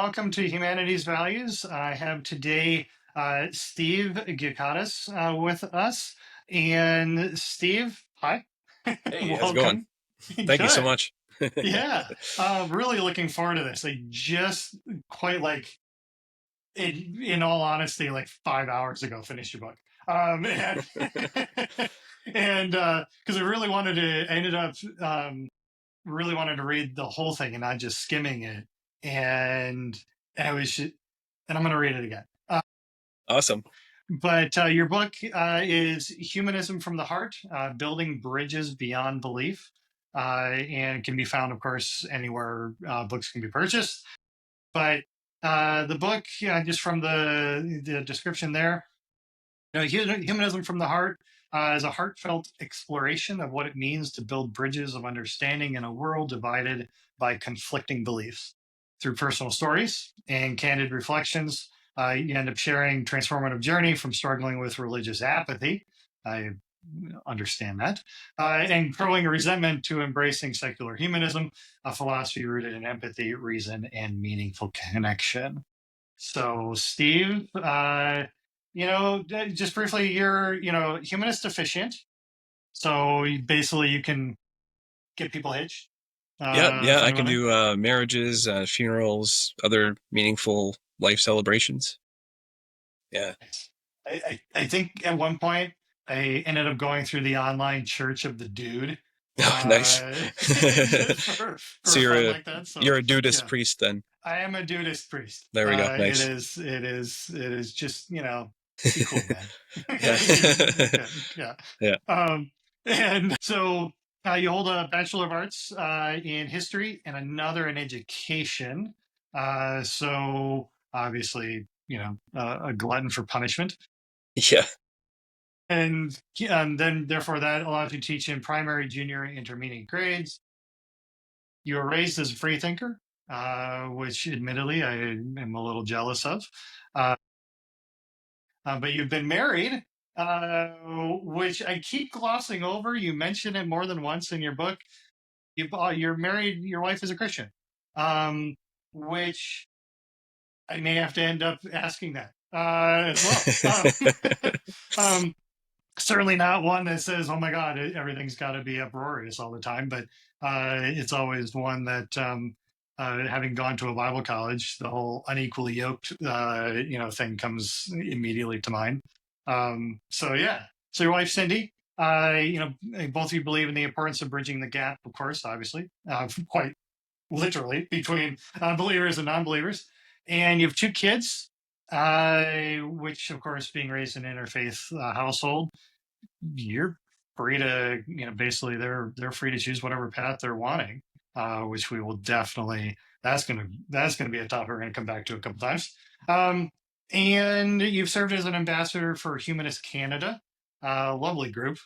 welcome to Humanities Values. I have today Steve Ghikadis with us. And Steve, hi, Hey, how's it going? welcome. Thank you so Good. much. Yeah, really looking forward to this. I just quite like, in all honesty, like 5 hours ago, finished your book. And and because I ended up really wanted to read the whole thing and not just skimming it. And I was, and I'm going to read it again. Awesome. But your book is Humanism from the Heart, Building Bridges Beyond Belief. And can be found, of course, anywhere books can be purchased. But the book, just from the description there, Humanism from the Heart is a heartfelt exploration of what it means to build bridges of understanding in a world divided by conflicting beliefs. Through personal stories and candid reflections, you end up sharing transformative journey from struggling with religious apathy. I understand that, and growing resentment to embracing secular humanism, a philosophy rooted in empathy, reason, and meaningful connection. So, Steve, just briefly, you're, humanist officiant. So basically, you can get people hitched. Yeah, yeah, If I can anyone, do marriages, funerals, other meaningful life celebrations. Yeah. I think at one point I ended up going through the online Church of the Dude, Oh, nice. just for So fun like that. So you're a Dudist yeah, priest then. I am a Dudist priest. There we go. It Nice. is, it is just, be cool, man. Yeah. Yeah, yeah. Yeah. And so you hold a Bachelor of Arts in history and another in education. So obviously, a glutton for punishment. Yeah. And then, therefore, that allows you to teach in primary, junior, and intermediate grades. You were raised as a freethinker, which admittedly I am a little jealous of. Uh, but you've been married, which I keep glossing over. You mention it more than once in your book. You're married, your wife is a Christian, which I may have to end up asking that as well. Um, Certainly not one that says, "Oh my God, everything's got to be uproarious all the time." But it's always one that, having gone to a Bible college, the whole unequally yoked, thing comes immediately to mind. So yeah. So your wife Cindy, both of you believe in the importance of bridging the gap, of course, obviously, quite literally between believers and non-believers, and you have two kids, which, of course, being raised in an interfaith household, you're free to, basically they're free to choose whatever path they're wanting, which we will definitely, that's gonna be a topic we're gonna come back to a couple times. And you've served as an ambassador for Humanist Canada, lovely group,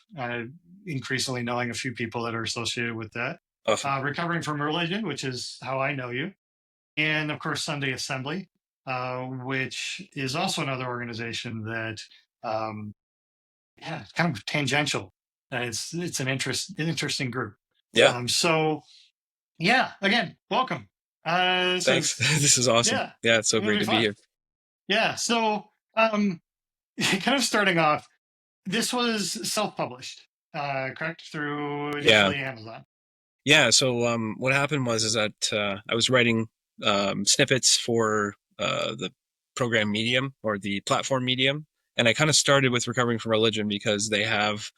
increasingly knowing a few people that are associated with that. Awesome. Recovering from religion, which is how I know you, and of course Sunday Assembly, which is also another organization that, um, yeah, it's kind of tangential. It's an interesting group. Yeah. So yeah, again, welcome. This Thanks. is This is awesome. Yeah, Yeah, it's so it'll great be to be fun. here. Yeah. So um, kind of starting off, this was self-published, correct, through Yeah. initially Amazon. Yeah, so what happened was is that I was writing snippets for the program Medium or the platform Medium, and I kind of started with Recovering from Religion because they have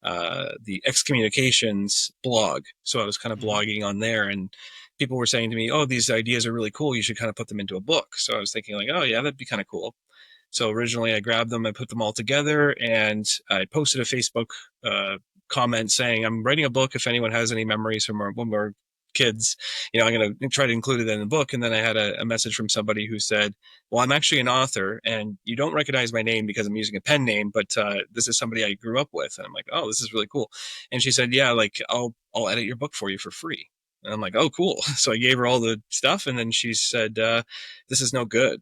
the excommunications blog. So I was kind of Mhm. blogging on there, and people were saying to me, "Oh, these ideas are really cool. You should kind of put them into a book." So I was thinking like, "Oh yeah, that'd be kind of cool." So originally I grabbed them, I put them all together, and I posted a Facebook comment saying, I'm writing a book. If anyone has any memories from when we were kids, I'm going to try to include it in the book. And then I had a message from somebody who said, well, I'm actually an author and you don't recognize my name because I'm using a pen name, but this is somebody I grew up with. And I'm like, oh, this is really cool. And she said, yeah, like I'll edit your book for you for free. And I'm like, oh, cool. So I gave her all the stuff. And then she said, this is no good.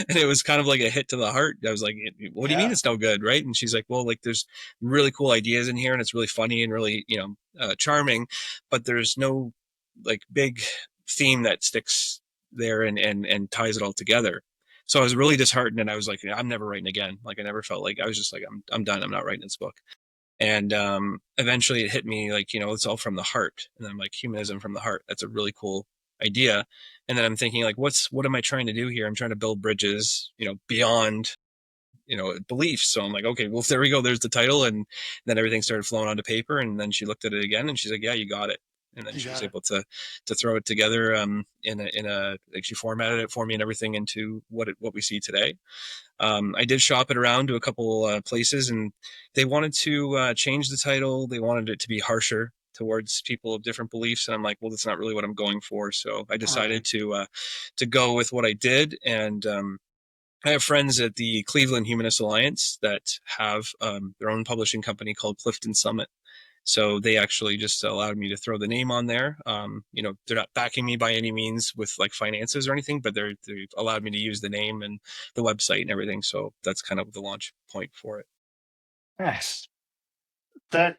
And it was kind of like a hit to the heart. I was like, what do you mean Yeah. it's no good, right? And she's like, well, like there's really cool ideas in here and it's really funny and really, charming, but there's no like big theme that sticks there and ties it all together. So I was really disheartened, and I was like, I'm never writing again. Like I never felt like I was just like, I'm done. I'm not writing this book. And eventually it hit me like, it's all from the heart. And I'm like, humanism from the heart. That's a really cool idea. And then I'm thinking like, what am I trying to do here? I'm trying to build bridges, beyond, beliefs. So I'm like, okay, well, there we go. There's the title. And then everything started flowing onto paper. And then she looked at it again and she's like, yeah, you got it. And then You she was got it. able to throw it together in a like she formatted it for me and everything into what we see today. I did shop it around to a couple places, and they wanted to change the title. They wanted it to be harsher towards people of different beliefs, and I'm like, well, that's not really what I'm going for. So I decided Right. to go with what I did, and I have friends at the Cleveland Humanist Alliance that have their own publishing company called Clifton Summit. So they actually just allowed me to throw the name on there. They're not backing me by any means with like finances or anything, but they've allowed me to use the name and the website and everything. So that's kind of the launch point for it. Nice. That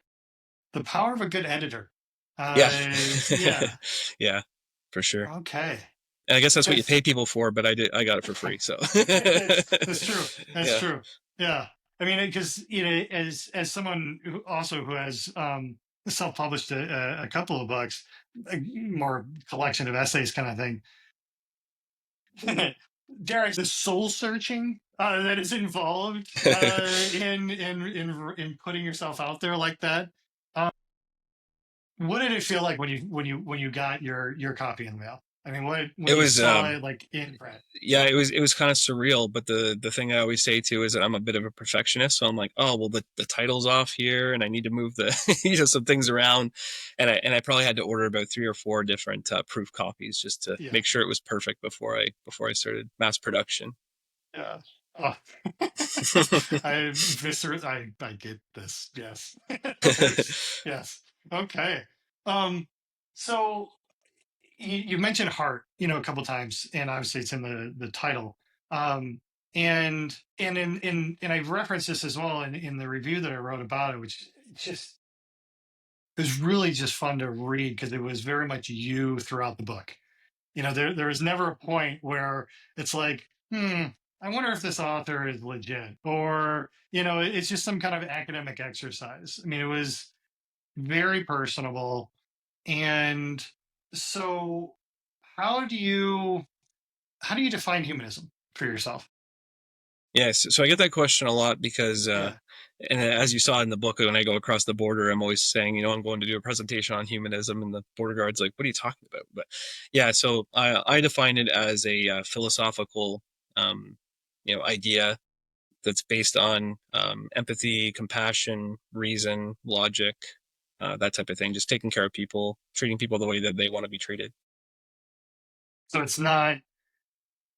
the power of a good editor. Yeah. Yeah. Yeah, for sure. Okay. And I guess that's what you That's pay people for, but I got it for free. So that's true. That's yeah. true. Yeah. I mean, because as someone who has self-published a couple of books, more collection of essays kind of thing. Derek, the soul searching that is involved in putting yourself out there like that. Uh, what did it feel like when you got your copy in the mail? I mean, what when It you was saw it like in print? yeah, it was kind of surreal, but the thing I always say too is that I'm a bit of a perfectionist, so I'm like, oh well, the title's off here, and I need to move the some things around, and I probably had to order about 3 or 4 different proof copies just to Yeah, make sure it was perfect before I started mass production. yeah. Oh. I get this. Yes. Yes. Okay. Um. So you mentioned heart, a couple times, and obviously it's in the title. Um, and I've referenced this as well in the review that I wrote about it, which just it was really just fun to read because it was very much you throughout the book. There was never a point where it's like, I wonder if this author is legit, or it's just some kind of academic exercise. I mean, it was very personable, and so how do you how do you define humanism for yourself? Yes, so I get that question a lot because, Yeah. and as you saw in the book, when I go across the border, I'm always saying, I'm going to do a presentation on humanism, and the border guard's like, "What are you talking about?" But yeah, so I define it as a philosophical, um, idea that's based on empathy, compassion, reason, logic, that type of thing. Just taking care of people, treating people the way that they want to be treated. So it's not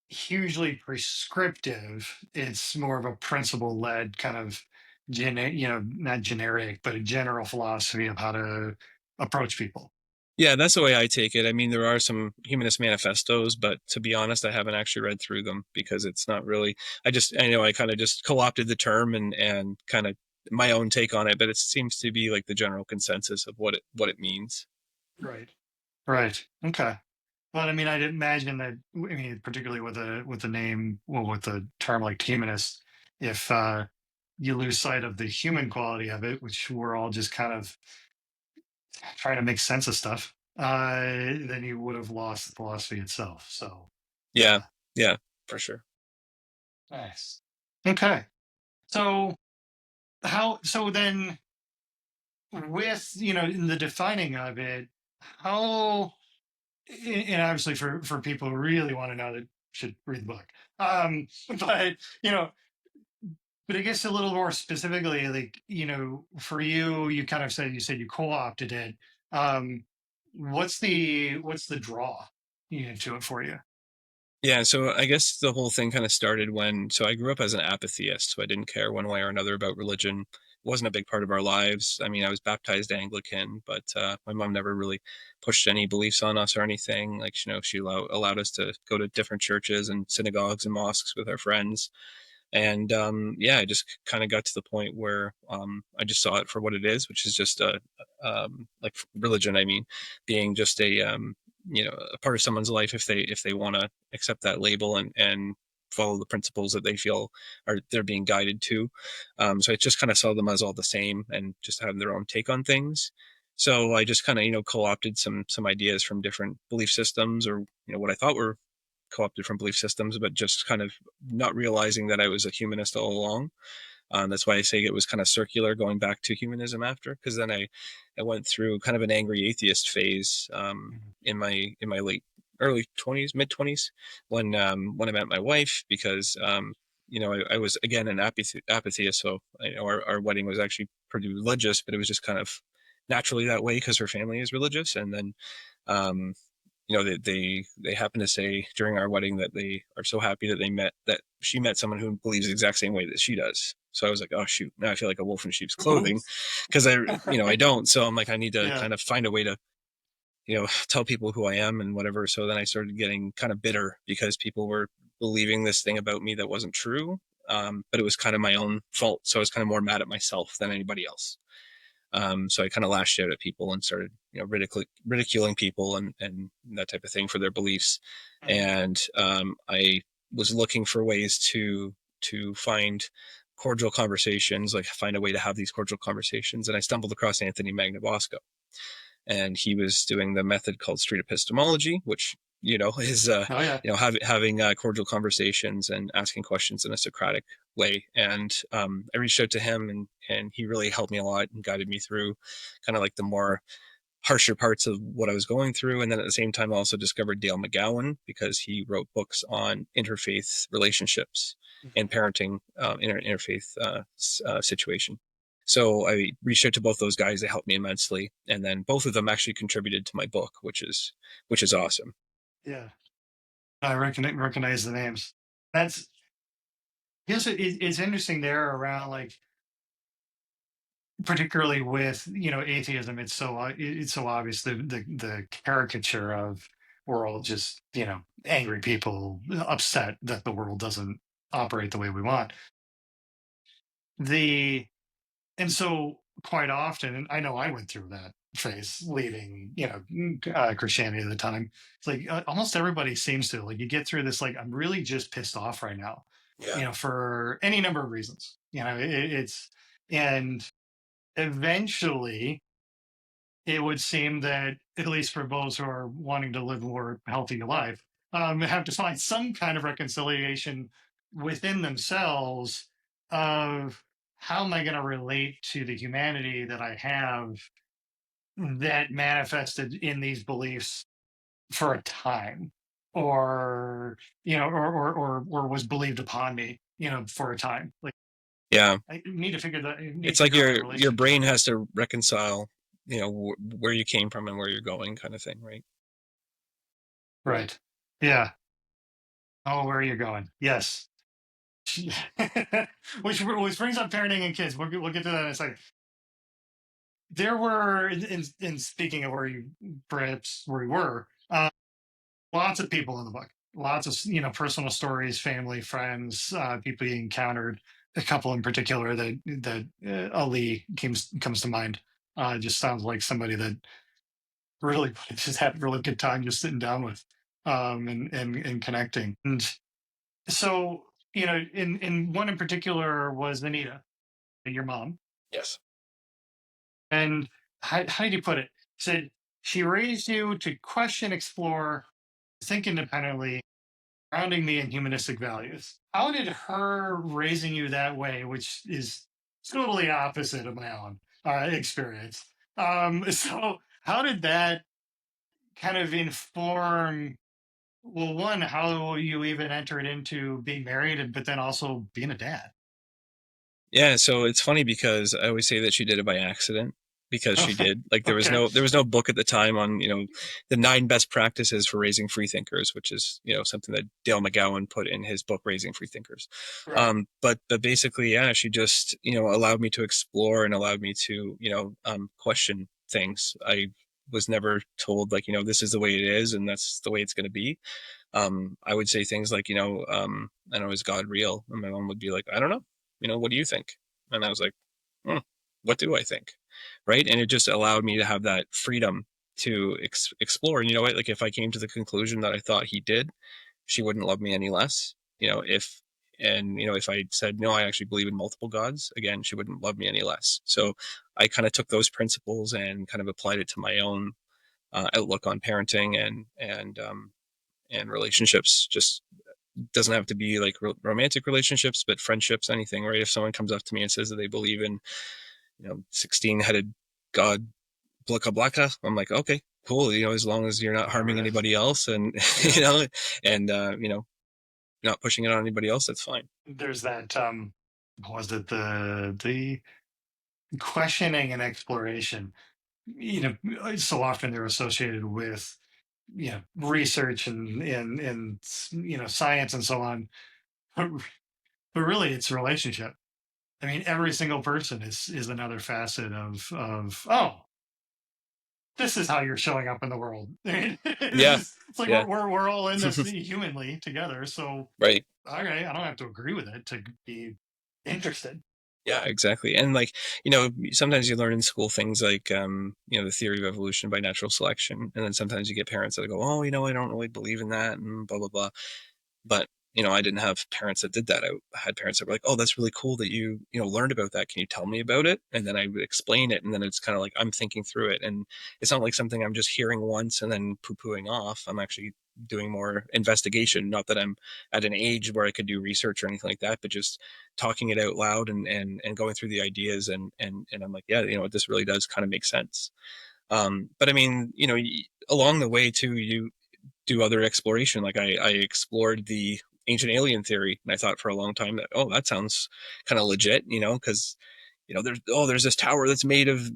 hugely prescriptive. It's more of a principle led kind of not generic, but a general philosophy of how to approach people. Yeah, that's the way I take it. I mean, there are some humanist manifestos, but to be honest, I haven't actually read through them because it's not really. I know I kind of just co-opted the term and kind of my own take on it, but it seems to be like the general consensus of what it means. Right. Right. Okay. But I mean, I'd imagine that. I mean, particularly with a name, well, with a term like humanist, if you lose sight of the human quality of it, which we're all just kind of trying to make sense of stuff, then you would have lost the philosophy itself. So, Yeah, yeah, yeah, for sure. nice. Okay, so so then with in the defining of it, how and obviously for people who really want to know that should read the book. But you know, but I guess a little more specifically, like for you, you kind of said you co-opted it. Um, what's the draw to it for you? Yeah, so I guess the whole thing kind of started so I grew up as an apatheist, so I didn't care one way or another about religion. It wasn't a big part of our lives. I mean, I was baptized Anglican, but my mom never really pushed any beliefs on us or anything. Like, she allowed us to go to different churches and synagogues and mosques with our friends. And yeah, I just kind of got to the point where I just saw it for what it is, which is just like religion. I mean, being just a part of someone's life if they want to accept that label and follow the principles that they feel are they're being guided to. So I just kind of saw them as all the same and just have their own take on things. So I just kind of co-opted some ideas from different belief systems, or what I thought were co-opted from belief systems, but just kind of not realizing that I was a humanist all along. That's why I say it was kind of circular going back to humanism after, because then I went through kind of an angry atheist phase in my late early 20s, mid 20s, when I met my wife, because I was again an apatheist. So our wedding was actually pretty religious, but it was just kind of naturally that way because her family is religious. And then um, they happen to say during our wedding that they are so happy that she met someone who believes the exact same way that she does. So I was like, oh shoot, now I feel like a wolf in sheep's clothing, because I don't. So I'm like, I need to Yeah. kind of find a way to tell people who I am and whatever. So then I started getting kind of bitter because people were believing this thing about me that wasn't true. But it was kind of my own fault. So I was kind of more mad at myself than anybody else. So I kind of lashed out at people and started, ridiculing people and that type of thing for their beliefs. Mhm. And I was looking for ways to find cordial conversations, like find a way to have these cordial conversations. And I stumbled across Anthony Magnabosco, and he was doing the method called street epistemology, which is Oh yeah. having cordial conversations and asking questions in a Socratic way. And I reached out to him, and he really helped me a lot and guided me through kind of like the more harsher parts of what I was going through. And then at the same time, I also discovered Dale McGowan, because he wrote books on interfaith relationships and Mhm. parenting in an interfaith situation. So I reached out to both those guys. They helped me immensely, and then both of them actually contributed to my book, which is awesome. Yeah. I recognize the names. That's yes. It's interesting there around like particularly with atheism. It's it's so obvious the caricature of we're all just angry people upset that the world doesn't operate the way we want. The And so quite often, and I know I went through that phase leaving, Christianity at the time. It's like almost everybody seems to like you get through this. Like I'm really just pissed off right now, Yeah. for any number of reasons. It's and eventually it would seem that at least for those who are wanting to live a more healthy life, have to find some kind of reconciliation within themselves of how am I going to relate to the humanity that I have that manifested in these beliefs for a time, or or was believed upon me, for a time. Like Yeah. I need to figure that. I need to It's like figure out my your relationship to brain that. has to reconcile, where you came from and where you're going, kind of thing, right? Right. Yeah. Oh, where are you going? Yes. which brings up parenting and kids. We'll get to that in a second. There were, in speaking of where you perhaps where we were, lots of people in the book. Lots of personal stories, family, friends, people you encountered. A couple in particular that Ali comes to mind. Just sounds like somebody that really just had a really good time just sitting down with, and connecting. And so in one in particular was Anita, your mom. Yes. And how did you put it? Said she raised you to question, explore, think independently, grounding me in humanistic values. How did her raising you that way, which is totally opposite of my own experience, so how did that kind of inform? Well, one, how you even entered into being married, but then also being a dad. Yeah, so it's funny because I always say that she did it by accident, because she did. Like Okay. there was no book at the time on, the 9 best practices for raising freethinkers, which is, something that Dale McGowan put in his book Raising Freethinkers. Right. But basically, yeah, she just, allowed me to explore and allowed me to, question things. I was never told like, this is the way it is and that's the way it's going to be. I would say things like, I know, is God real? And my mom would be like, I don't know. What do you think? And I was like, what do I think? Right. And it just allowed me to have that freedom to explore. And you know what? Like if I came to the conclusion that I thought he did, she wouldn't love me any less. If I said no, I actually believe in multiple gods, again, she wouldn't love me any less. So I kind of took those principles and kind of applied it to my own outlook on parenting and relationships. Just doesn't have to be like romantic relationships, but friendships, anything, right? If someone comes up to me and says that they believe in 16-headed god blaka blaka, I'm like, okay, cool, as long as you're not Whatever harming it is. anybody else, and Yeah. and not pushing it on anybody else, that's fine. There's that what was it, the questioning and exploration, so often they're associated with research and science and so on, but, but really it's relationship. I mean, every single person is another facet of, oh, this is how you're showing up in the world. Yeah, It's like yeah. we're all in this humanly together, so Right. okay, I don't have to agree with it to be interested. Yeah, exactly. And like, sometimes you learn in school things like, the theory of evolution by natural selection. And then sometimes you get parents that go, oh, I don't really believe in that and blah, blah, blah. But, I didn't have parents that did that. I had parents that were like, oh, that's really cool that you learned about that. Can you tell me about it? And then I would explain it. And then it's kind of like, I'm thinking through it. And it's not like something I'm just hearing once and then poo-pooing off. I'm actually doing more investigation. Not that I'm at an age where I could do research or anything like that, but just talking it out loud and going through the ideas. And I'm like, yeah, this really does kind of make sense. But I mean, along the way too, you do other exploration. Like I explored the ancient alien theory, and I thought for a long time that, oh, that sounds kind of legit, because there's this tower that's made of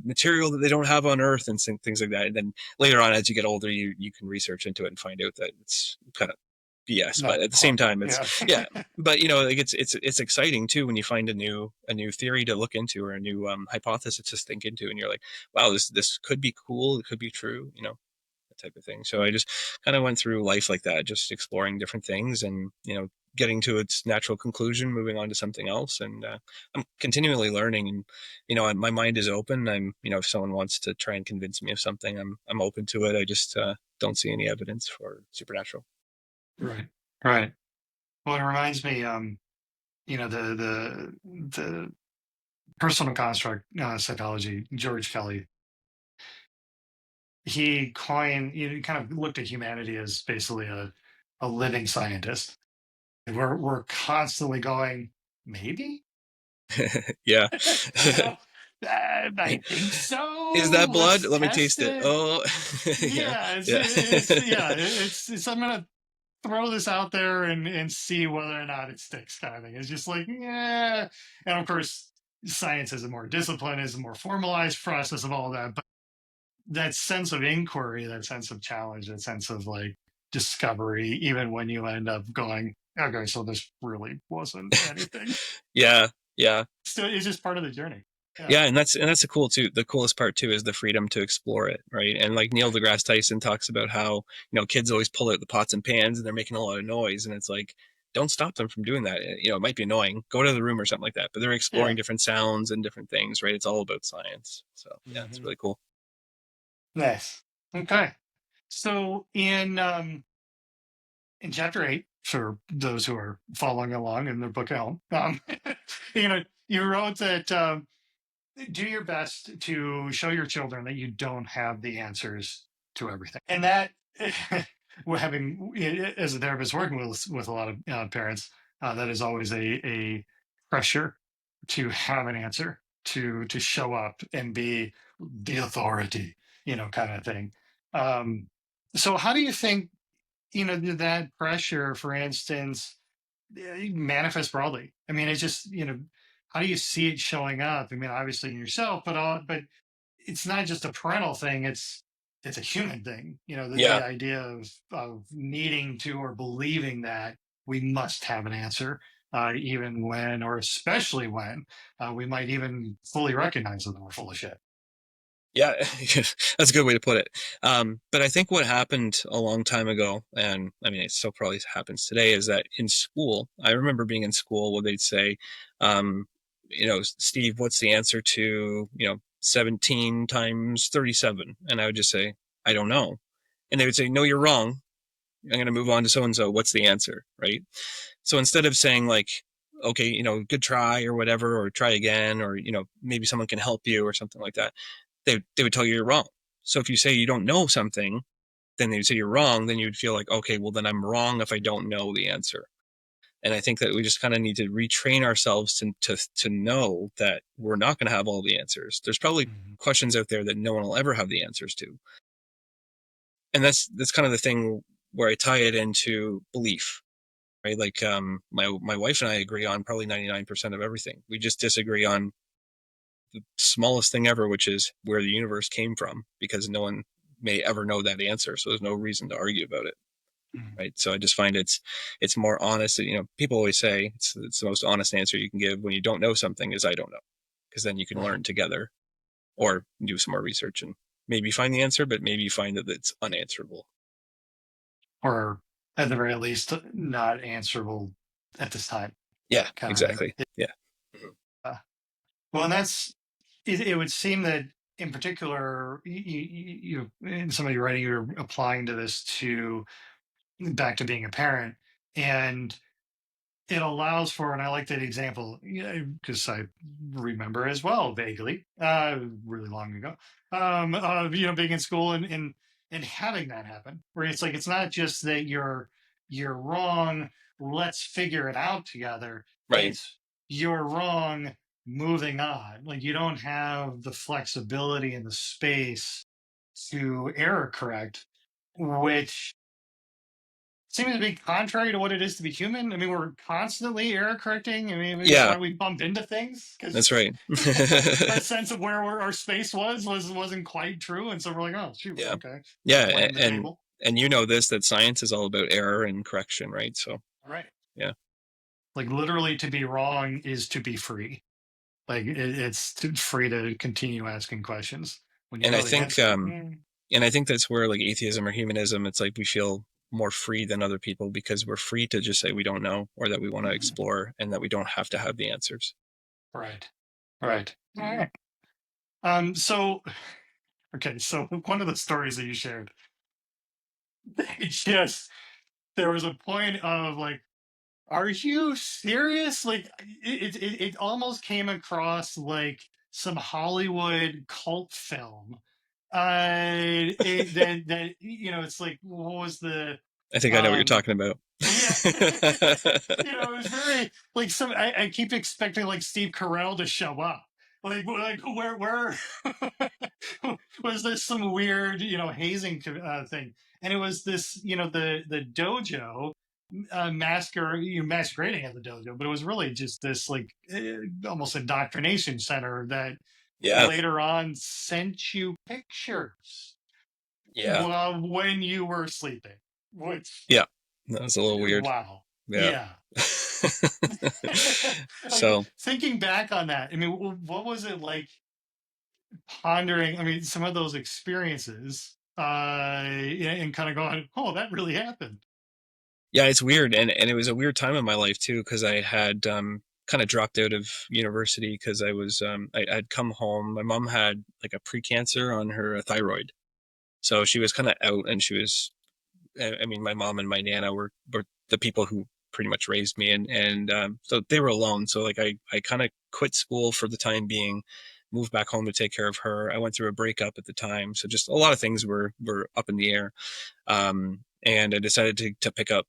material that they don't have on Earth and things like that. And then later on, as you get older, you can research into it and find out that it's kind of BS. Not But at the same quite. time, it's Yeah. yeah. But like it's exciting too when you find a new theory to look into or a new hypothesis to think into, and you're like, wow, this could be cool. It could be true. That type of thing. So I just kind of went through life like that, just exploring different things and, getting to its natural conclusion, moving on to something else. And I'm continually learning and, my mind is open. If someone wants to try and convince me of something, I'm open to it. I just don't see any evidence for supernatural. Right. Right. Well, it reminds me, the personal construct psychology, George Kelly, he coined, kind of looked at humanity as basically a living scientist. And we're constantly going, maybe, Yeah. you know, I think Is so. that blood? Let's Let me test taste it. it. Oh, yeah, Yeah, yeah. it's I'm gonna throw this out there and see whether or not it sticks, kind of thing. It's just like, yeah. And of course, science is a more disciplined, is a more formalized process of all that. But that sense of inquiry, that sense of challenge, that sense of like discovery, even when you end up going, okay, so this really wasn't anything. Yeah, yeah. So it's just part of the journey. Yeah. Yeah, and that's the coolest part too is the freedom to explore it, right? And like Neil deGrasse Tyson talks about how, kids always pull out the pots and pans and they're making a lot of noise, and it's like, don't stop them from doing that. It might be annoying. Go to the room or something like that, but they're exploring Yeah. different sounds and different things, right? It's all about science. So, yeah, it's Hmm. really cool. Nice. Okay. So in chapter 8, for those who are following along in their book Helm, you wrote that do your best to show your children that you don't have the answers to everything, and that we're having as a therapist working with a lot of parents, that is always a pressure to have an answer, to show up and be the authority, kind of thing. Um, so how do you think that pressure, for instance, manifests broadly? I mean, it's just, how do you see it showing up? I mean, obviously in yourself, but it's not just a parental thing. It's a human thing. The Yeah. idea of needing to or believing that we must have an answer, even when, or especially when, we might even fully recognize that we're full of shit. Yeah, that's a good way to put it. But I think what happened a long time ago, and I mean, it still probably happens today, is that in school, I remember being in school where they'd say, Steve, what's the answer to, 17 times 37? And I would just say, I don't know. And they would say, no, you're wrong. I'm going to move on to so and so. What's the answer? Right. So instead of saying, like, okay, good try or whatever, or try again, or, maybe someone can help you or something like that, they would tell you you're wrong. So if you say you don't know something, then they would say you're wrong, then you'd feel like, okay, well, then I'm wrong if I don't know the answer. And I think that we just kind of need to retrain ourselves to know that we're not going to have all the answers. There's probably Mhm. questions out there that no one will ever have the answers to. And that's kind of the thing where I tie it into belief, right? Like, my wife and I agree on probably 99% of everything. We just disagree on the smallest thing ever, which is where the universe came from, because no one may ever know that answer. So there's no reason to argue about it. Mhm. Right. So I just find it's more honest. People always say it's the most honest answer you can give when you don't know something is I don't know, because then you can Right. learn together or do some more research and maybe find the answer, but maybe find that it's unanswerable. Or at the very least, not answerable at this time. Yeah, Kind exactly. of. Yeah. Mhm. Uh, well, and that's it. It would seem that, in particular, in some of your writing, you're applying to this to back to being a parent, and it allows for, and I like that example, because I remember as well vaguely, really long ago, being in school and having that happen, where it's like it's not just that you're wrong, let's figure it out together. Right. It's you're wrong, moving on. Like you don't have the flexibility and the space to error correct, which seems to be contrary to what it is to be human. I mean, we're constantly error correcting. I mean, it's Yeah, why we bump into things that's because right. our sense of where our space wasn't quite true, and so we're like, oh shoot, Yeah. okay, Yeah. blame the And table. this, that science is all about error and correction, right? So All right, yeah. like literally, to be wrong is to be free. Like it's free to continue asking questions when you And I know the think answer. that's where, like, atheism or humanism, it's like we feel more free than other people because we're free to just say we don't know, or that we want to Mhm. explore, and that we don't have to have the answers. Right, right. So okay, so one of the stories that you shared, it's just there was a point of like, are you serious? Like it almost came across like some Hollywood cult film. That it's like what was the I think I know what you're um talking about. yeah, it was very like some. I keep expecting like Steve Carell to show up. Like where was there some weird hazing thing? And it was this the dojo masquerading at the dojo, but it was really just this like almost indoctrination center that Yeah. later on sent you pictures Yeah. when you were sleeping, which Yeah. That was a little weird. wow, Yeah. yeah. Like So thinking back on that, I mean, what was it like pondering? I mean, some of those experiences, and kind of going, "Oh, that really happened." yeah, it's weird, and it was a weird time in my life too, because I had kind of dropped out of university because I'd come home. My mom had like a precancer on her thyroid, so she was kind of out, and she was. I mean, my mom and my nana were the people who pretty much raised me, and so they were alone. So like I kind of quit school for the time being, moved back home to take care of her. I went through a breakup at the time, so just a lot of things were up in the air. And I decided to pick up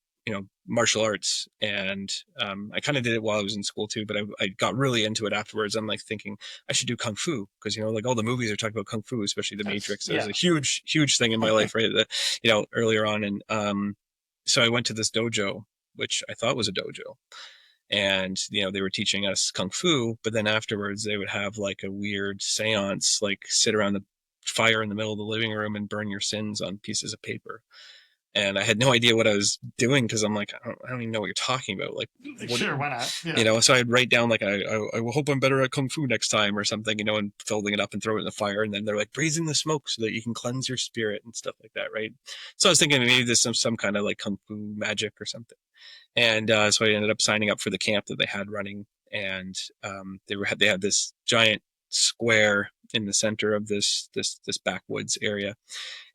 martial arts, and I kind of did it while I was in school too, but I got really into it afterwards. I'm like thinking I should do kung fu, because like all the movies are talking about kung fu, especially the That's Matrix. It was yeah. a huge thing in my life, right? Earlier on. And so I went to this dojo, which I thought was a dojo, and they were teaching us kung fu, but then afterwards they would have like a weird seance, like sit around the fire in the middle of the living room and burn your sins on pieces of paper. And I had no idea what I was doing, because I'm like, I don't even know what you're talking about. Like, what, Sure, why not? Yeah. So I'd write down like, I will hope I'm better at kung fu next time or something, and folding it up and throw it in the fire. And then they're like, breathe in the smoke so that you can cleanse your spirit and stuff like that, right? So I was thinking maybe there's some kind of like kung fu magic or something. And so I ended up signing up for the camp that they had running, and they had this giant square in the center of this backwoods area,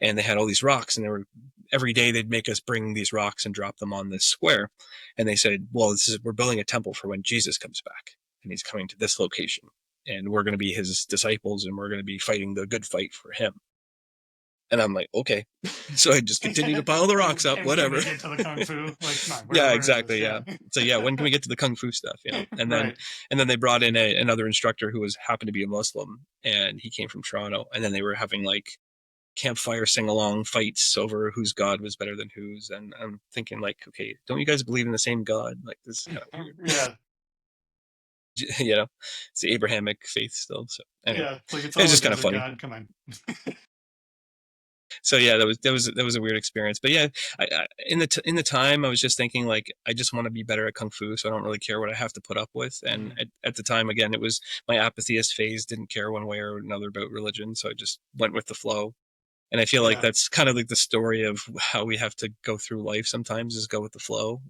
and they had all these rocks, and they were every day they'd make us bring these rocks and drop them on this square, and they said, well, we're building a temple for when Jesus comes back, and he's coming to this location, and we're going to be his disciples, and we're going to be fighting the good fight for him. And I'm like, okay. So I just continue to pile the rocks up, Can whatever. we get to the kung fu? Like, come on, Yeah, where is this? exactly. Yeah. So yeah, when can we get to the kung fu stuff? And then Right. they brought in another instructor who happened to be a Muslim, and he came from Toronto, and then they were having like campfire sing-along fights over whose God was better than whose. And I'm thinking like, okay, don't you guys believe in the same God? Like, this is kind of weird. Yeah. It's the Abrahamic faith still. So anyway, Yeah. It's like it's it was all a just kind of desert funny. god. Come on. So yeah, that was a weird experience. But yeah, in the time I was just thinking like, I just want to be better at kung fu, so I don't really care what I have to put up with. And Mhm. at the time, again, it was my apatheist phase, didn't care one way or another about religion, so I just went with the flow. And I feel like Yeah. that's kind of like the story of how we have to go through life sometimes, is go with the flow.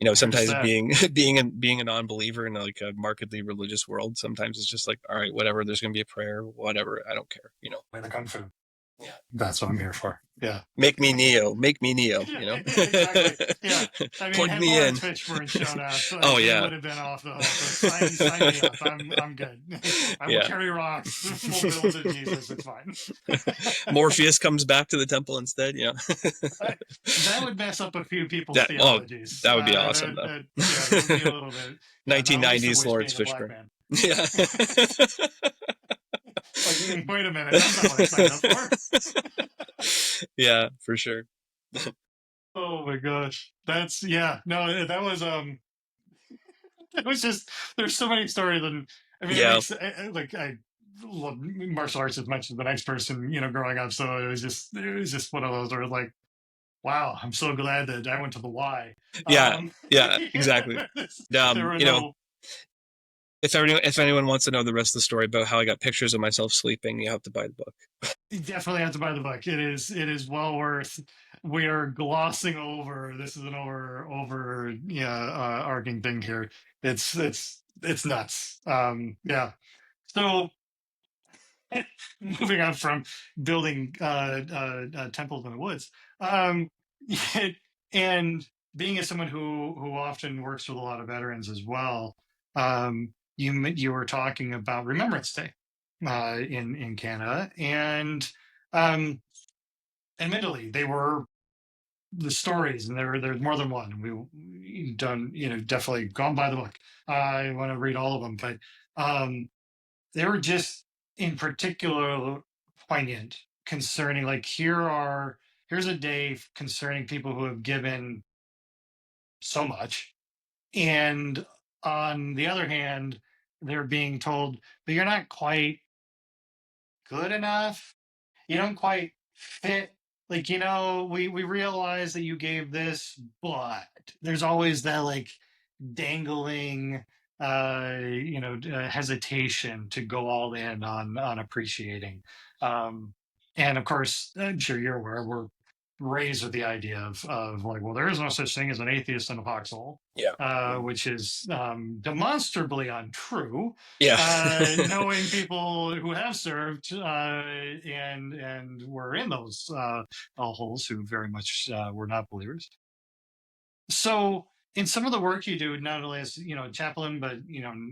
There's Sometimes that. being a non-believer in like a markedly religious world, sometimes it's just like, all right, whatever, there's going to be a prayer, whatever, I don't care. Play the kung fu. Yeah. That's what I'm here for. Yeah. Make me Neo, make me Neo, Yeah, yeah, exactly. Yeah. I mean, plug had me more in. Twitch weren't shown up, Oh like we yeah. would have been off the hook. Like, sign me up. I'm good. I will Yeah. carry rocks. We'll build to Jesus. It's fine. Morpheus comes back to the temple instead. That would mess up a few people's that oh theologies. that would be awesome Yeah, that would be though. a little bit. Yeah, not least of 1990s which Lawrence being a black Fishburne. man. Yeah. Like, wait a minute, that's not what I signed up for. Yeah, for sure. Oh my gosh, that's yeah. No, that was it was just there's so many stories, and I mean, it Yeah. makes like I love martial arts as much as the next person, growing up. So it was just one of those where like, wow, I'm so glad that I went to the Y. Yeah. Um, Yeah, exactly. there were You know, no. if anyone wants to know the rest of the story about how I got pictures of myself sleeping, you have to buy the book. You definitely have to buy the book. It is well worth. We are glossing over. This is an over yeah arcing thing here. It's nuts. Yeah. So moving on from building temples in the woods, um, and being as someone who often works with a lot of veterans as well, you were talking about Remembrance Day in Canada, and um, admittedly, they were the stories, and there's more than one. And we done definitely gone by the book. I want to read all of them, but um, they were just in particular poignant concerning like here's a day concerning people who have given so much, and on the other hand they're being told, but you're not quite good enough, you don't quite fit, like we realize that you gave this, but there's always that like dangling hesitation to go all in on appreciating. And of course, I'm sure you're aware, we're raised with the idea of like, well, there is no such thing as an atheist in a foxhole, Yeah. which is demonstrably untrue. Yeah. Knowing people who have served and were in those holes, who very much were not believers. So in some of the work you do, not only as chaplain, but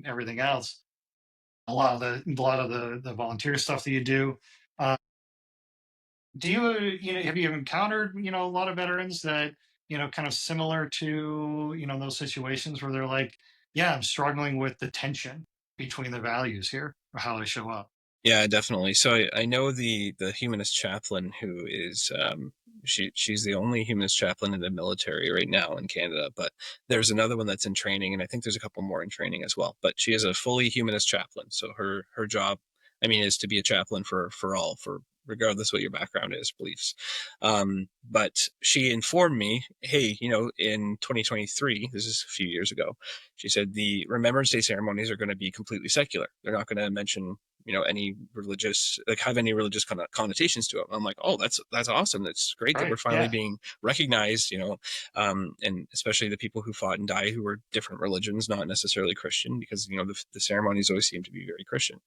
everything else, a lot of the volunteer stuff that you do. Uh, do have you encountered a lot of veterans that kind of similar to those situations where they're like, yeah, I'm struggling with the tension between the values here, or how I show up. Yeah, definitely. So I know the humanist chaplain who is she's the only humanist chaplain in the military right now in Canada, but there's another one that's in training, and I think there's a couple more in training as well. But she is a fully humanist chaplain, so her job, I mean, is to be a chaplain for all, for regardless what your background is, beliefs. But she informed me, hey, in 2023, this is a few years ago, she said the Remembrance Day ceremonies are going to be completely secular. They're not going to mention any religious, like have any religious kind of connotations to it. I'm like, oh, that's awesome. That's great that we're Right. finally Yeah. being recognized, and especially the people who fought and died who were different religions, not necessarily Christian, because the ceremonies always seem to be very Christian.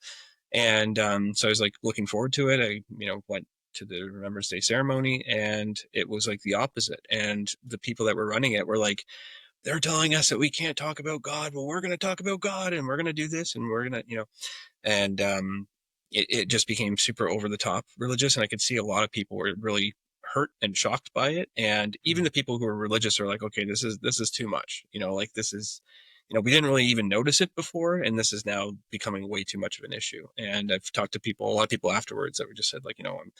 And so I was like looking forward to it. I went to the Remembrance Day ceremony, and it was like the opposite. And the people that were running it were like, they're telling us that we can't talk about God. Well, we're going to talk about God, and we're going to do this, and we're going to, and it just became super over the top religious. And I could see a lot of people were really hurt and shocked by it. And even the people who are religious are like, okay, this is too much, like this is, we didn't really even notice it before, and this is now becoming way too much of an issue. And I've talked to a lot of people afterwards that were just said like, I'm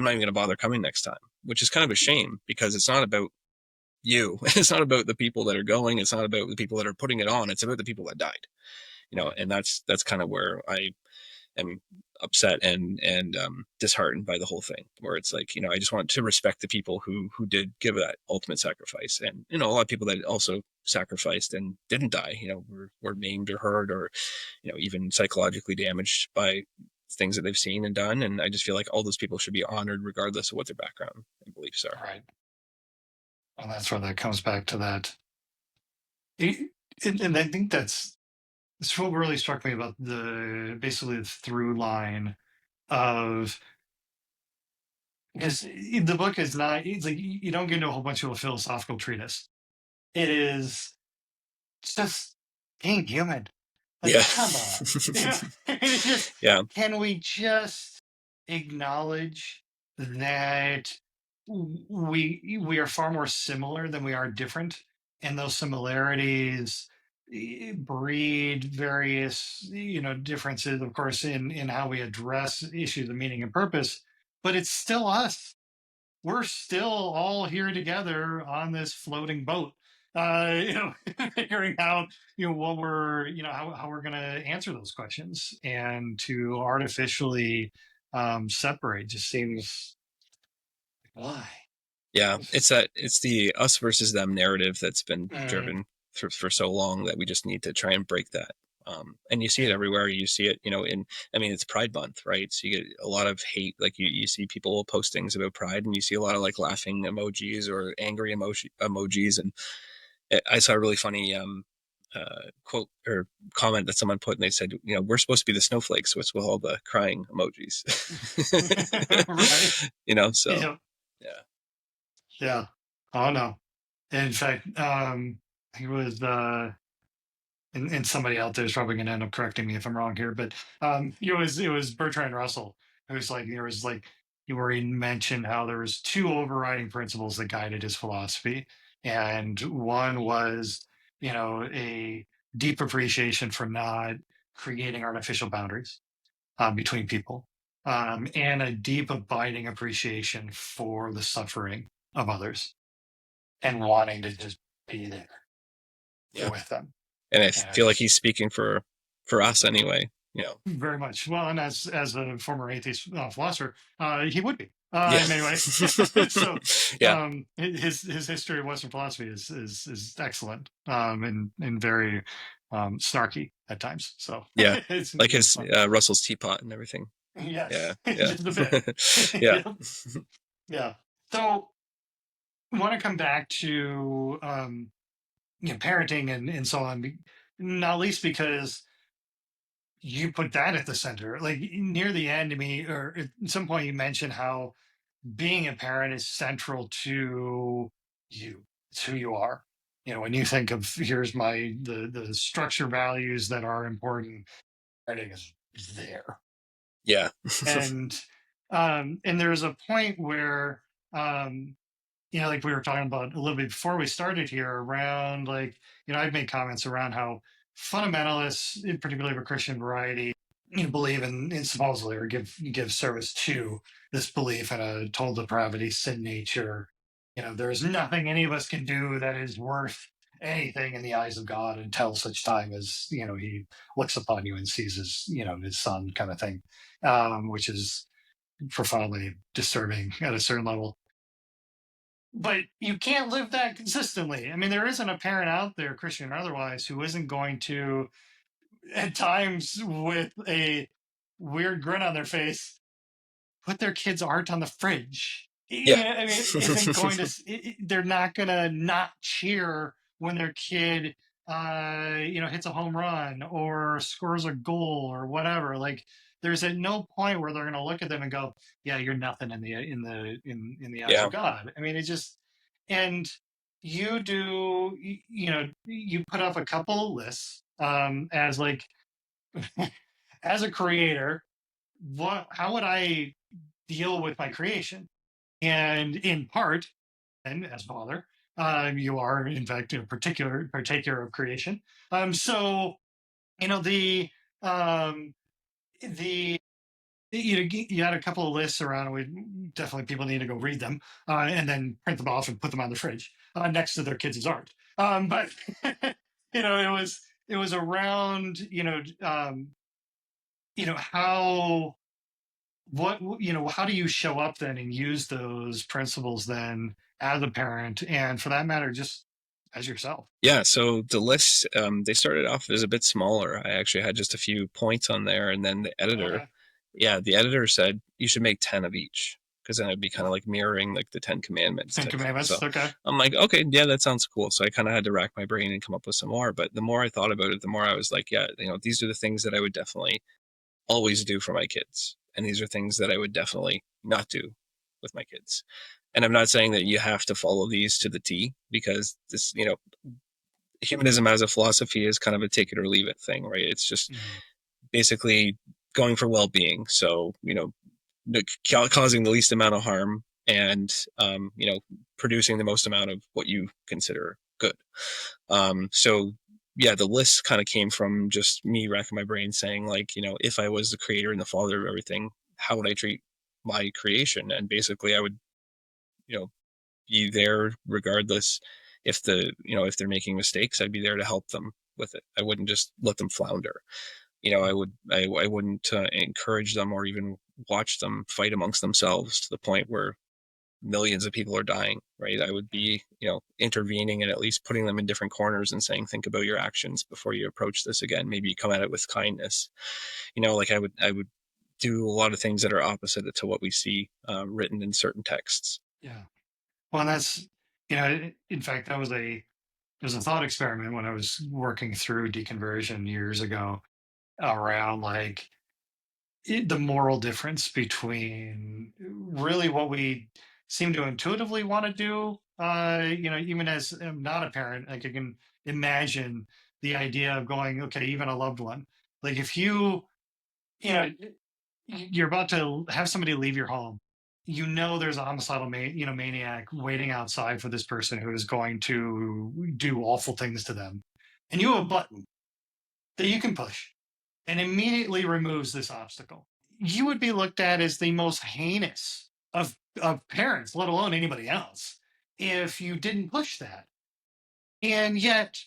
not even going to bother coming next time, which is kind of a shame, because it's not about you. It's not about the people that are going. It's not about the people that are putting it on. It's about the people that died, Right. and that's kind of where I am upset and disheartened by the whole thing, where it's like, I just want to respect the people who did give that ultimate sacrifice. And a lot of people that also sacrificed and didn't die, were maimed or hurt, or even psychologically damaged by things that they've seen and done. And I just feel like all those people should be honored regardless of what their background and beliefs are. Right. And that's where that comes back to that. It- and I think that's what really struck me about the basically the through line of, because the book is not, it's like you don't get into a whole bunch of a philosophical treatise. It is just being human. Like, Yeah. come on. It's just, Yeah. can we just acknowledge that we are far more similar than we are different, and those similarities breed various differences, of course, in how we address issues of meaning and purpose. But it's still us. We're still all here together on this floating boat, figuring out what we're how we're going to answer those questions. And to artificially separate just seems, why. Yeah, it's the us versus them narrative that's been Mm, driven for so long, that we just need to try and break that. And you see it yeah. everywhere. You see it, I mean, it's Pride Month, right? So you get a lot of hate. Like you see people post things about Pride, and you see a lot of like laughing emojis or angry emojis. And I saw a really funny quote or comment that someone put, and they said, we're supposed to be the snowflakes, so it's with all the crying emojis. Right. So Yeah. yeah, Yeah. Oh no. In fact, he was and somebody out there is probably going to end up correcting me if I'm wrong here, but it was Bertrand Russell who's like, there was like, where he mentioned how there was two overriding principles that guided his philosophy, and one was a deep appreciation for not creating artificial boundaries between people, and a deep abiding appreciation for the suffering of others, and wanting to just be there yeah. with them. And I And I feel like just, he's speaking for us anyway. very much. Well, and as a former atheist philosopher, he would be Yeah, in many ways. So yeah, his history of Western philosophy is excellent, and very snarky at times. So yeah. Like it's his fun. Russell's teapot and everything. Yeah, Yes, yeah, just a bit. yeah, Yeah, yeah. So I want to come back to parenting and so on, not least because you put that at the center. Like near the end, to me, or at some point, you mentioned how being a parent is central to you. It's who you are. When you think of, here's the structure values that are important, parenting is there. yeah, And there's a point where um like we were talking about a little bit before we started here, around like, I've made comments around how fundamentalists, in particular of a Christian variety, believe in supposedly, or give service to this belief in a total depravity, sin nature. There's nothing any of us can do that is worth anything in the eyes of God until such time as he looks upon you and sees his son, kind of thing, which is profoundly disturbing at a certain level. But you can't live that consistently. I mean, there isn't a parent out there, Christian or otherwise, who isn't going to, at times, with a weird grin on their face, put their kids' art on the fridge. Yeah. Yeah, I mean, it isn't going to. They're not going to not cheer when their kid, hits a home run or scores a goal or whatever. Like, there's at no point where they're going to look at them and go, "Yeah, you're nothing in the eyes Yeah. of God." I mean, it just, and you do, you put up a couple of lists, as like, as a creator, how would I deal with my creation? And in part, and as father, you are in fact a particular partaker of creation. So the um, the you had a couple of lists around. We definitely people need to go read them, and then print them off and put them on the fridge next to their kids' art. But it was around how how do you show up then and use those principles then as a parent, and for that matter just as yourself. Yeah, so the list, they started off as a bit smaller. I actually had just a few points on there, and then Okay. the editor said you should make 10 of each, because then it'd be kind of like mirroring like the Ten Commandments Ten type thing. Commandments. So Okay. I'm like, okay, yeah, that sounds cool. So I kind of had to rack my brain and come up with some more. But the more I thought about it, the more I was like, yeah, these are the things that I would definitely always do for my kids, and these are things that I would definitely not do with my kids. And I'm not saying that you have to follow these to the T, because this, humanism as a philosophy is kind of a take it or leave it thing, right? It's just Mhm. basically going for well-being. So, causing the least amount of harm, and, producing the most amount of what you consider good. So yeah, the list kind of came from just me racking my brain saying, like, if I was the creator and the father of everything, how would I treat my creation? And basically I would, you know, be there regardless. If they're making mistakes, I'd be there to help them with it. I wouldn't just let them flounder. I wouldn't encourage them or even watch them fight amongst themselves to the point where millions of people are dying, right? I would be, intervening and at least putting them in different corners and saying, think about your actions before you approach this again. Maybe come at it with kindness. Like I would do a lot of things that are opposite to what we see written in certain texts. Yeah. Well, and that's in fact that was a thought experiment when I was working through deconversion years ago around like the moral difference between really what we seem to intuitively want to do. Even as I'm not a parent, like I can imagine the idea of going, okay, even a loved one. Like if you know, you're about to have somebody leave your home, there's a homicidal, maniac waiting outside for this person who is going to do awful things to them, and you have a button that you can push and immediately removes this obstacle. You would be looked at as the most heinous of parents, let alone anybody else, if you didn't push that. And yet,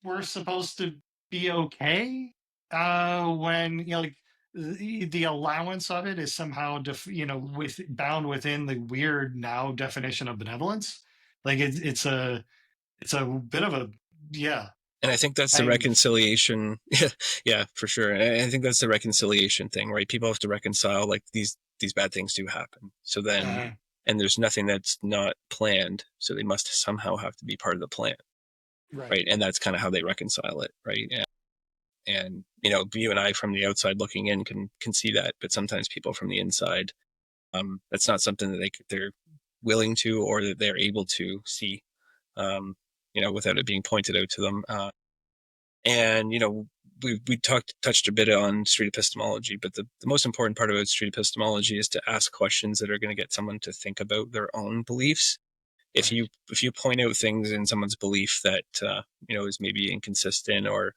we're supposed to be okay when like the allowance of it is somehow bound within the weird now definition of benevolence. Like it's a bit of a, yeah. And I think that's the I reconciliation. Yeah, for sure. And I think that's the reconciliation thing, right? People have to reconcile, like, these bad things do happen. So then, uh, and there's nothing that's not planned, so they must somehow have to be part of the plan, right. right? And that's kind of how they reconcile it, right? And you and I from the outside looking in can see that, but sometimes people from the inside, that's not something that they're willing to, or that they're able to see, without it being pointed out to them. And we touched a bit on street epistemology, but the most important part about street epistemology is to ask questions that are going to get someone to think about their own beliefs. if Right. you if you point out things in someone's belief that is maybe inconsistent or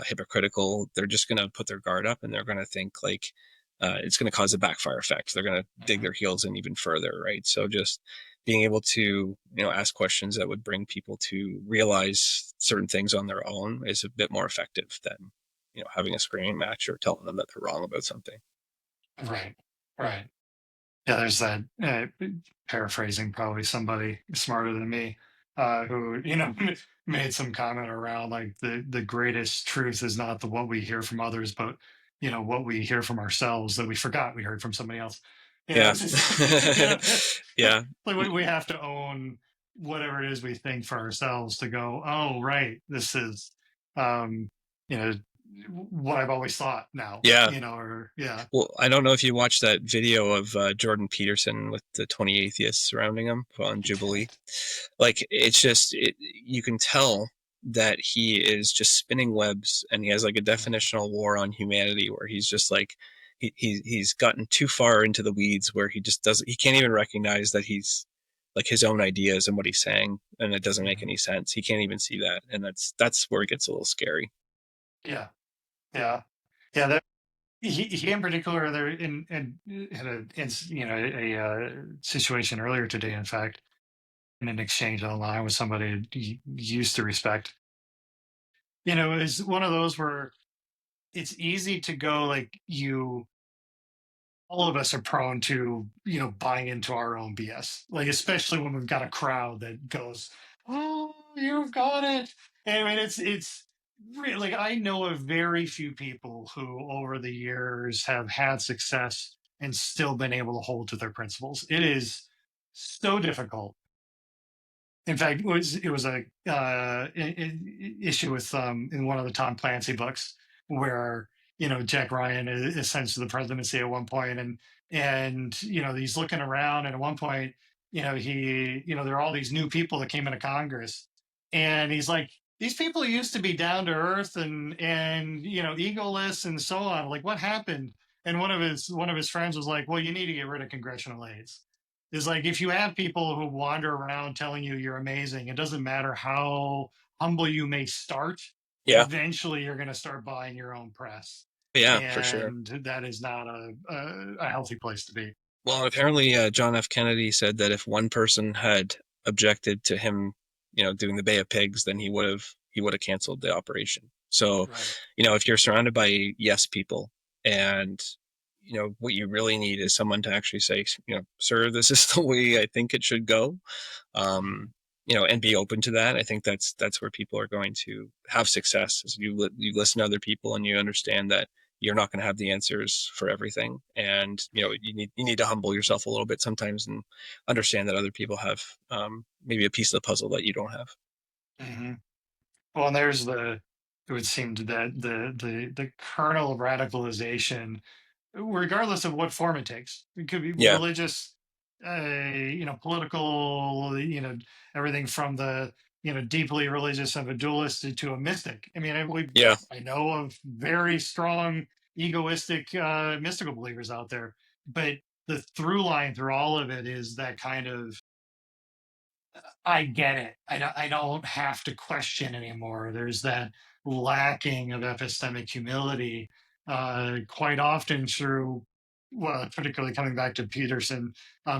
hypocritical, they're just going to put their guard up, and they're going to think like it's going to cause a backfire effect. They're going to dig Uh-huh. their heels in even further, right? So just being able to ask questions that would bring people to realize certain things on their own is a bit more effective than having a screaming match or telling them that they're wrong about something. Right. Right. Yeah, there's that, paraphrasing probably somebody smarter than me, who, made some comment around like the greatest truth is not the what we hear from others, but what we hear from ourselves that we forgot we heard from somebody else. Yeah. It's just, Yeah. like we have to own whatever it is we think for ourselves to go, oh right, this is um, you know, what I've always thought now, Yeah. or yeah. Well, I don't know if you watched that video of Jordan Peterson with the 20 atheists surrounding him on I Jubilee. did. Like, you can tell that he is just spinning webs, and he has like a Mhm. definitional war on humanity where he's just like, he's gotten too far into the weeds where he just doesn't, he can't even recognize that he's like his own ideas and what he's saying, and it doesn't make Mhm. any sense. He can't even see that. And that's where it gets a little scary. Yeah, yeah, yeah. He in particular, there in had a situation earlier today. In fact, in an exchange online with somebody he used to respect. Is one of those where it's easy to go like you. All of us are prone to buying into our own BS, like especially when we've got a crowd that goes, "Oh, you've got it." And I mean, it's really like I know of very few people who, over the years, have had success and still been able to hold to their principles. It is so difficult. In fact, it was a issue with in one of the Tom Clancy books where Jack Ryan ascends to the presidency at one point, and he's looking around, and at one point he there are all these new people that came into Congress, and he's like, these people used to be down to earth and egoless and so on. Like, what happened? And one of his friends was like, well, you need to get rid of congressional aides. Is like if you have people who wander around telling you you're amazing, it doesn't matter how humble you may start, Yeah. eventually you're going to start buying your own press. Yeah, for sure. And that is not a healthy place to be. Well, apparently, John F. Kennedy said that if one person had objected to him, doing the Bay of Pigs, then he would have canceled the operation. So, Right. if you're surrounded by yes people, and what you really need is someone to actually say, sir, this is the way I think it should go, Mhm. um, and be open to that. I think that's where people are going to have success. Is you listen to other people and you understand that you're not going to have the answers for everything, and you need to humble yourself a little bit sometimes and understand that other people have maybe a piece of the puzzle that you don't have. Mhm. Well, and there's it would seem that the kernel of radicalization, regardless of what form it takes. It could be Yeah, religious, political, everything from the, deeply religious of a dualist to a mystic. I mean, yeah, I know of very strong, egoistic, mystical believers out there, but the through line through all of it is that kind of I get it. I don't have to question anymore. There's that lacking of epistemic humility, quite often through, well, particularly coming back to Peterson,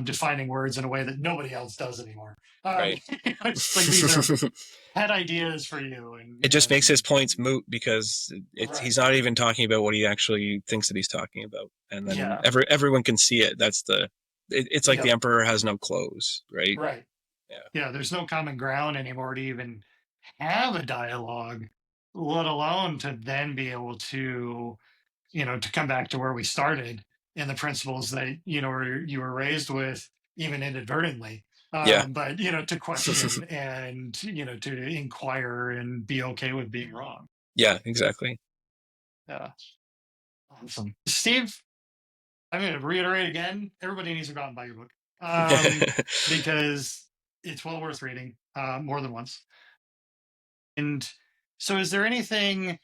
defining words in a way that nobody else does anymore. right. It's like these are pet ideas for you, and It just makes his and points moot because he's right, not even talking about what he actually thinks that he's talking about, and then yeah, everyone can see it. It's like the yep, emperor has no clothes, right? right, Yeah, yeah. There's no common ground anymore to even have a dialogue, let alone to then be able to to come back to where we started and the principles that you were raised with, even inadvertently. yeah, But to question and to inquire and be okay with being wrong. yeah, exactly. Yeah, awesome, Steve. I'm going to reiterate again. Everybody needs to go out and buy your book, because it's well worth reading, more than once. And so, is there anything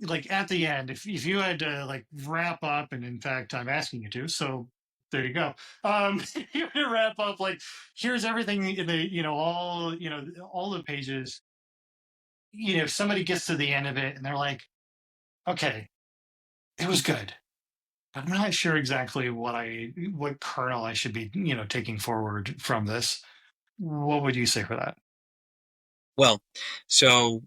like at the end, if you had to like wrap up, and in fact I'm asking you to, so there you go. You had to wrap up like, here's everything in the all the pages. Somebody gets to the end of it and they're like, okay, it was good, but I'm not sure exactly what kernel I should be taking forward from this. What would you say for that? Well, so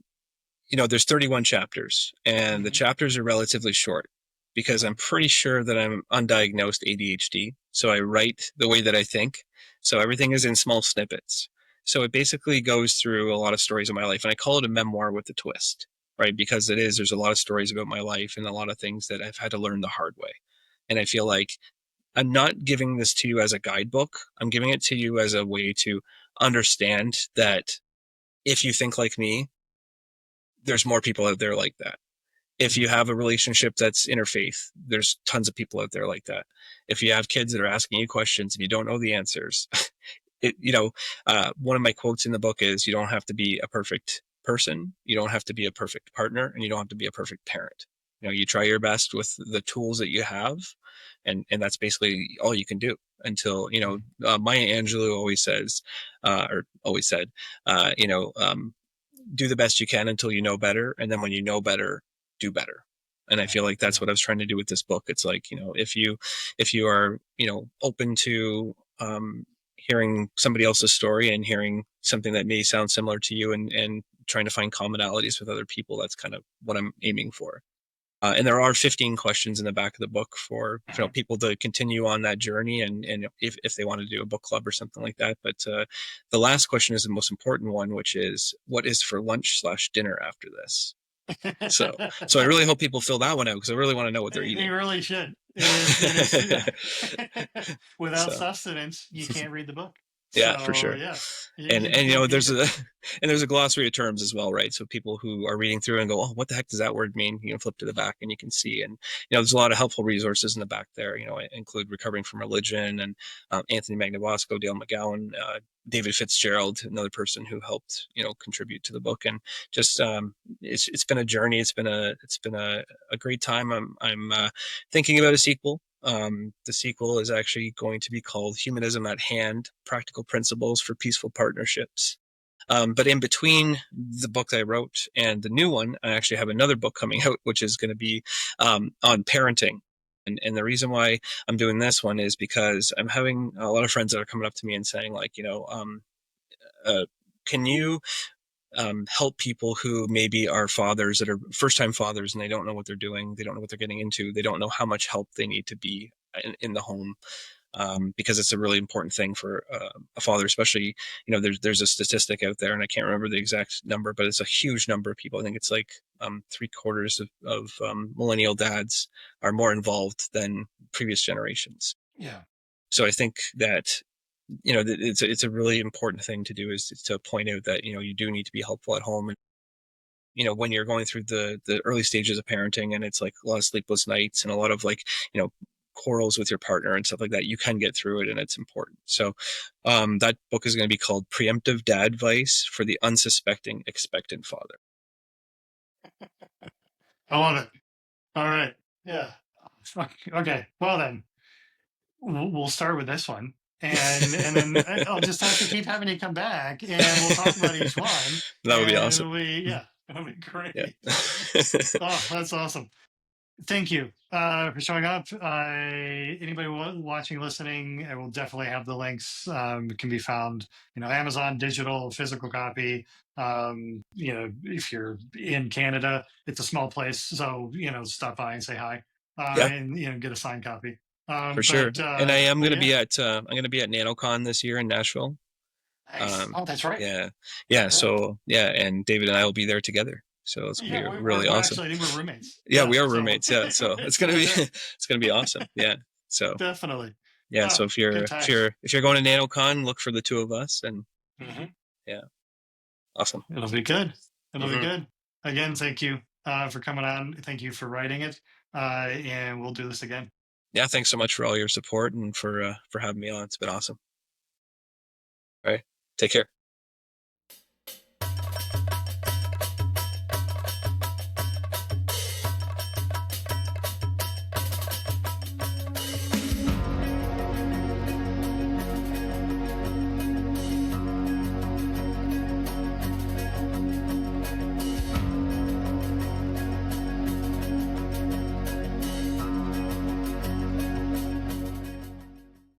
there's 31 chapters, and the Hmm. chapters are relatively short. because I'm pretty sure that I'm undiagnosed ADHD. So I write the way that I think. So everything is in small snippets. So it basically goes through a lot of stories of my life, and I call it a memoir with a twist, right? Because there's a lot of stories about my life and a lot of things that I've had to learn the hard way. And I feel like I'm not giving this to you as a guidebook. I'm giving it to you as a way to understand that if you think like me, there's more people out there like that. If you have a relationship that's interfaith, there's tons of people out there like that. If you have kids that are asking you questions and you don't know the answers, one of my quotes in the book is, you don't have to be a perfect person, you don't have to be a perfect partner, and you don't have to be a perfect parent. You try your best with the tools that you have, and that's basically all you can do until, Maya Angelou always says, or always said, do the best you can until you know better, and then when you know better, do better. And I feel like that's what I was trying to do with this book. It's like, if you are, open to hearing somebody else's story and hearing something that may sound similar to you, and trying to find commonalities with other people, that's kind of what I'm aiming for. And there are 15 questions in the back of the book for, people to continue on that journey, and if they want to do a book club or something like that. But the last question is the most important one, which is, what is for lunch/dinner after this? So I really hope people fill that one out, because I really want to know what they're They eating. really should. It is, yeah. Without So sustenance, you can't read the book. yeah, for So sure. yeah, And you'll there's get a there. and there's a glossary of terms as well, right? So people who are reading through and go, oh, what the heck does that word mean? You can flip to the back and you can see. And there's a lot of helpful resources in the back there. I include Recovering from Religion, and Anthony Magnabosco, Dale McGowan, David Fitzgerald, another person who helped contribute to the book. And just it's been a journey. It's been a great time. I'm thinking about a sequel. The sequel is actually going to be called Humanism at Hand: Practical Principles for Peaceful Partnerships. But in between the book I wrote and the new one, I actually have another book coming out, which is going to be on parenting. And the reason why I'm doing this one is because I'm having a lot of friends that are coming up to me and saying, like, uh, can you help people who maybe are fathers, that are first time fathers, and they don't know what they're doing, they don't know what they're getting into, they don't know how much help they need to be in the home, because it's a really important thing for a father, especially, there's a statistic out there, and I can't remember the exact number, but it's a huge number of people. I think it's like 3/4 of millennial dads are more involved than previous generations. Yeah. So I think that it's a really important thing to do, is to point out that you do need to be helpful at home. And when you're going through the early stages of parenting, and it's like a lot of sleepless nights and a lot of, like, quarrels with your partner and stuff like that, you can get through it, and it's important. So that book is going to be called Preemptive Dad Advice for the Unsuspecting Expectant Father. I love it. All right. Yeah. Okay. Well then, we'll start with this one, and then I'll just have to keep having you come back, and we'll talk about each one, That would be awesome. and yeah, that'll be Yeah. great. Oh, that's awesome. Thank you for showing up. Anybody watching, listening, I will definitely have the links. It can be found, Amazon, digital, physical copy. If you're in Canada, it's a small place, so stop by and say hi, Yeah, and get a signed copy. for sure. But And I am but going to yeah, be at NanoCon this year in Nashville. nice. Um, Oh, that's right. yeah, yeah. Yeah, So yeah, and David and I will be there together. So it's gonna yeah. be We're, really we're awesome. actually, I think we're roommates. Yeah, Yeah. we are So roommates. Yeah, so it's gonna be yeah, it's gonna be awesome. Yeah. So definitely. yeah, Oh, so if good you're if times. you're if you're going to NanoCon, look for the two of us. And Mhm. yeah, awesome. It'll be good. It'll be Hmm. good. Again, thank you for coming on. Thank you for writing it. And we'll do this again. Yeah, thanks so much for all your support and for having me on. It's been awesome. All right, take care.